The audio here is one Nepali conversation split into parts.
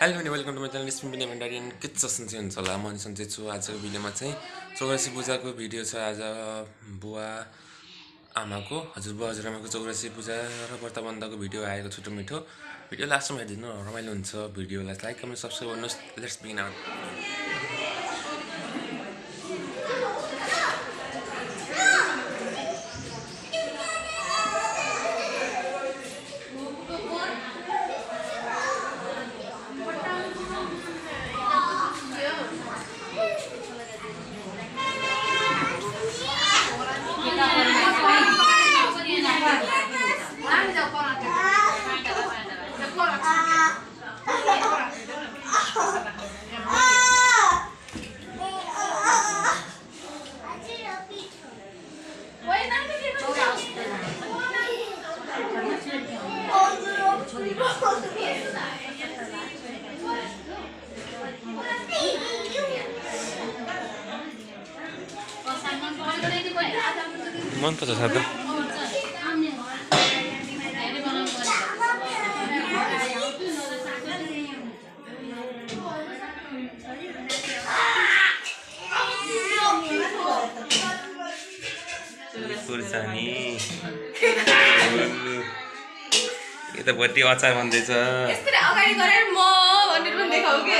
Hello and welcome to my channel spin video भण्डारियन के छ सन्चै हुन्छ होला म नि सन्चै छु। आजको भिडियोमा चाहिँ चौरासी पूजाको भिडियो छ। आज बुवा आमाको हजुरबुवा हजुरआमाको चौरासी पूजा र व्रतबन्धको भिडियो आएको छोटो मिठो भिडियो लास्टमा हेरिदिनु रमाइलो हुन्छ। भिडियोलाई लाइक कमेन्ट सब्सक्राइब गर्नुहोस्। लेट्स बिगिन आवर मन पर्छ साथी। खुर्सानी यो त बत्ती अचार भन्दैछ। अगाडि गरेर म भनेर पनि देखाउ के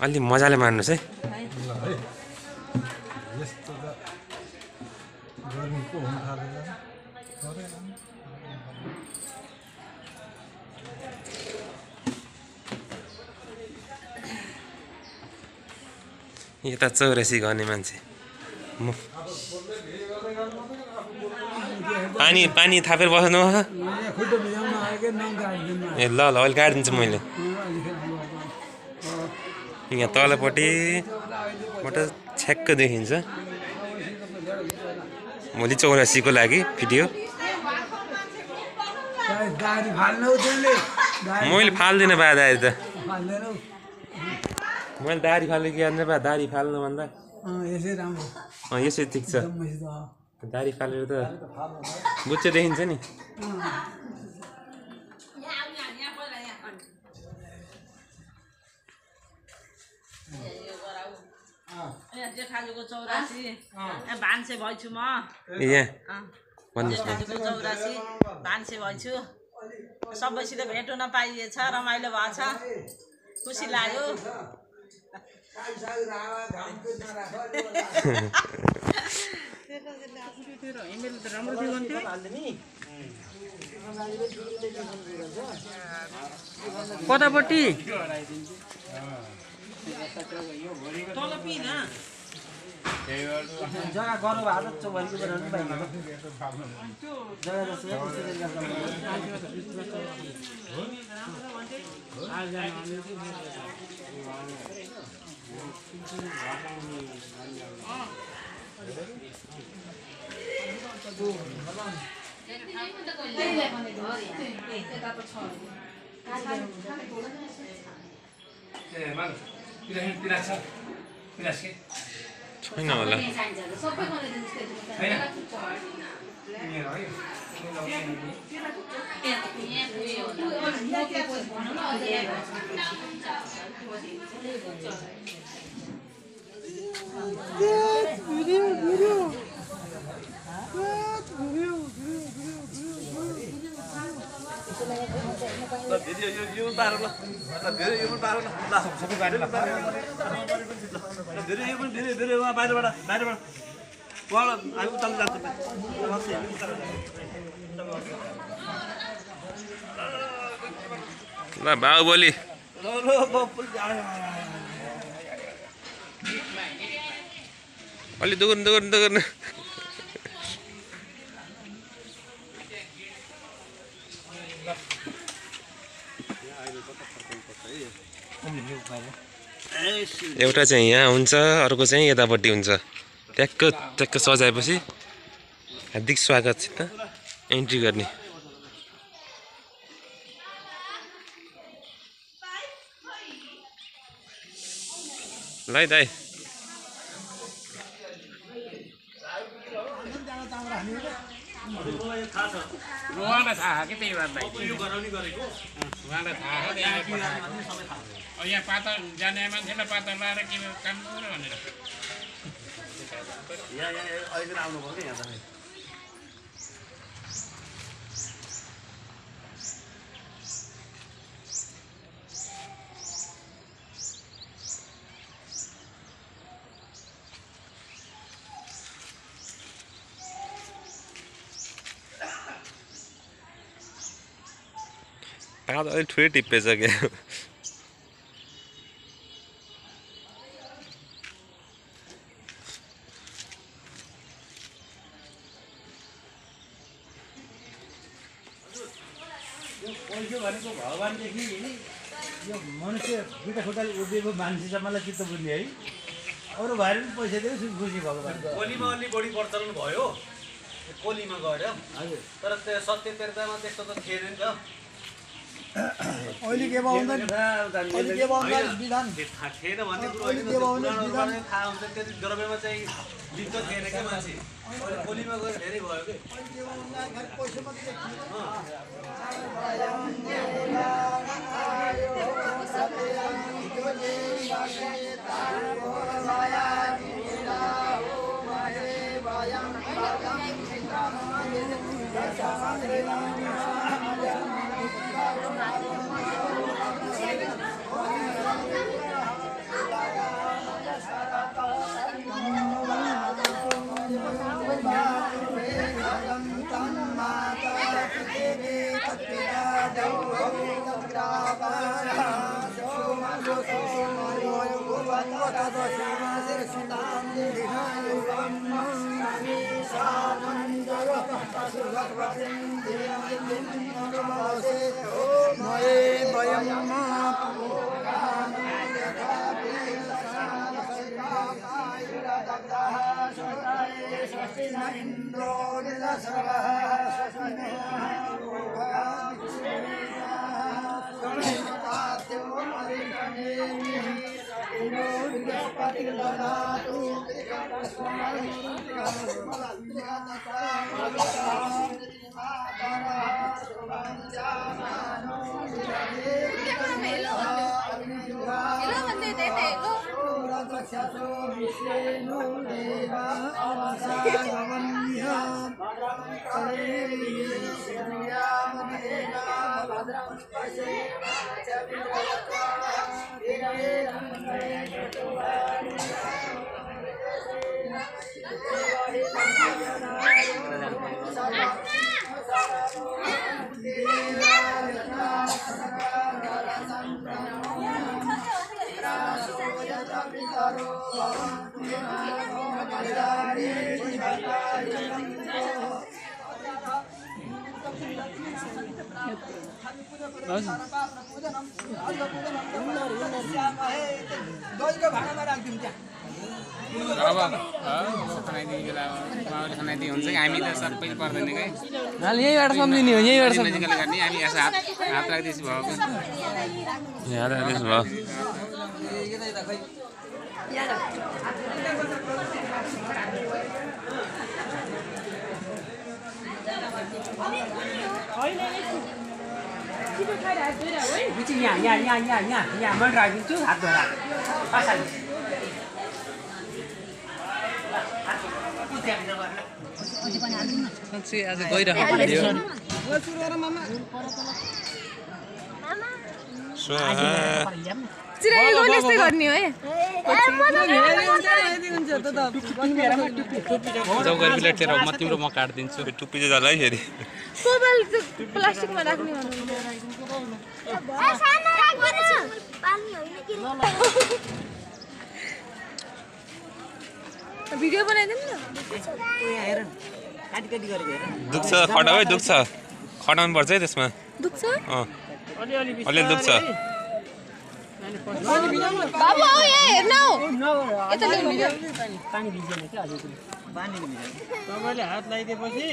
अलि मजाले मार्नुहोस् है। यता चौरासी गर्ने मान्छे म पानी पानी थापेर बस्नु ए ल ल अहिले गाडिदिन्छु मैले। यहाँ तलपट्टिबाट छ्याक्क देखिन्छ भोलि चौरासीको लागि भिडियो। मैले फाल्दिनँ बा दारी त मैले दारी फाल्नु के जान्छ बा। दारी फाल्नु भन्दा यसै ठिक छ। दारी फालेर त बुच्च देखिन्छ नि। जेठाजुको 84 भान्से भइछु म। जेठाजुको 84 भान्से भइछु। सबैसित भेट हुन पाइएछ, रमाइलो भएछ, खुसी लाग्यो। कतापट्टि तल पिन जग्गा गर्नु भएको छ चौबरीको बनाउनु पाइन्छ जग्गा जस्तो छैन होला। यो पारो ल धेरै यो पारो ल ल सबै बाहिर धेरै यो पनि धेरै वहाँ बाहिरबाट वहाँ हामी उता जान्छ ल बाहुबली अलि दुगुर्नु एउटा चाहिँ यहाँ हुन्छ अर्को चाहिँ यतापट्टि हुन्छ ट्याक्क सजाएपछि हार्दिक स्वागतसित एन्ट्री गर्ने ल है दाइ उहाँलाई थाहा कि त्यही भएर यहाँ पाता जाने मान्छेलाई पाता लाएर के काम गर्यो भनेर यहाँ अहिले आउनु पर्यो यहाँ त पात अलिक ठुलै टिप्पेछ क्या पैसो भनेको भगवान्देखि यो मनुष्य दुईटा खुट्टाले उभिएको मान्छेसम्मलाई चित्त बुझ्ने है अरू भएर पनि पैसा दियो खुसी भगवान् कोलीमा अलि बढी प्रचलन भयो कोलीमा गएर हजुर तर त्यो सत्य तीर्थमा त्यस्तो त थिएन नि त अहिले के थिएन भन्ने कुरो अहिले थाहा हुन्छ त्यति द्रव्यमा चाहिँ लिप्त थिएन क्या मान्छे अहिले कोलीमा गएर धेरै भयो कि खानाइदिए हुन्छ कि हामी त सबै पर्दैन क्या यहीँबाट सम्झिने हो यहीँबाट नजिकले गर्ने हामी यसो हात राख्दैछु भएको यहाँ राख्दैछु भयो यहाँ मैले राखिदिन्छु हात धोएर आज गइरहेको चिराई गर्ने यस्तै गर्ने है जाऊ गरी प्लेट लिएर म तिम्रो म काट्दिन्छु टुप्पी चाहिँ जाला है फेरि मोबाइल प्लास्टिकमा राख्ने भिडियो बनाइदिनु न दुख्छ खटाउ है दुख्छ खटाउनु पर्छ है त्यसमा दुख्छ अलि दुख्छ बाबु आऊ यहाँ हेर्न आऊ यता ल्याउनु भिडियो तपाईँले हात लगाइदिएपछि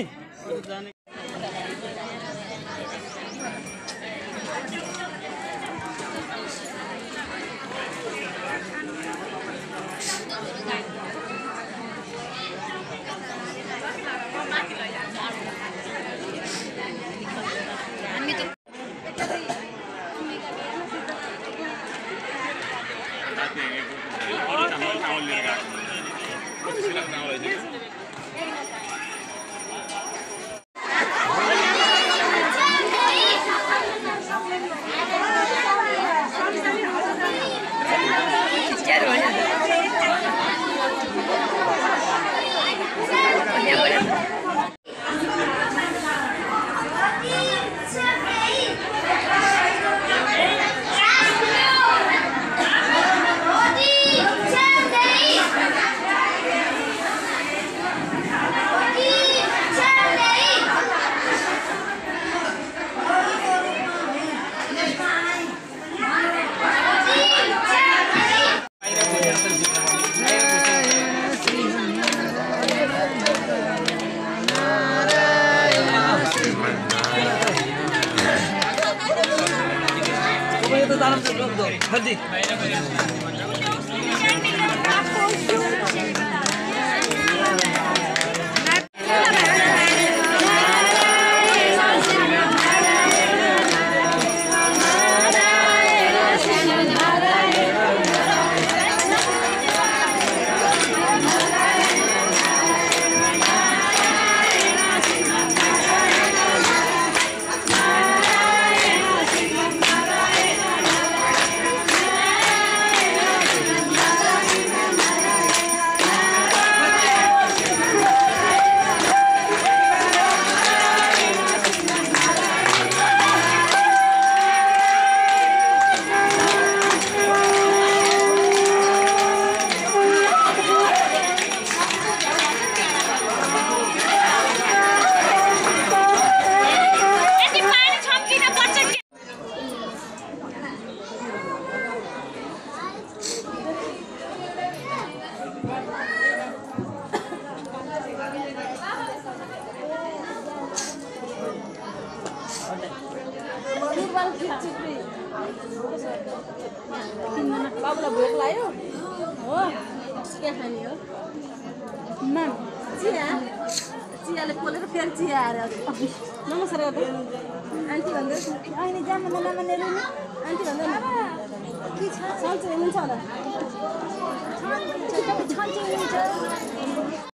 बाबुलाई भोक लाग्यो हो के खाने हो चिया चियाले पोलेर फेरि चिया आएर नमस्कार आन्टी भन्दै अहिले जामा नमान्ने आन्टी भन्दै के छ सन्चै हुनुहुन्छ होला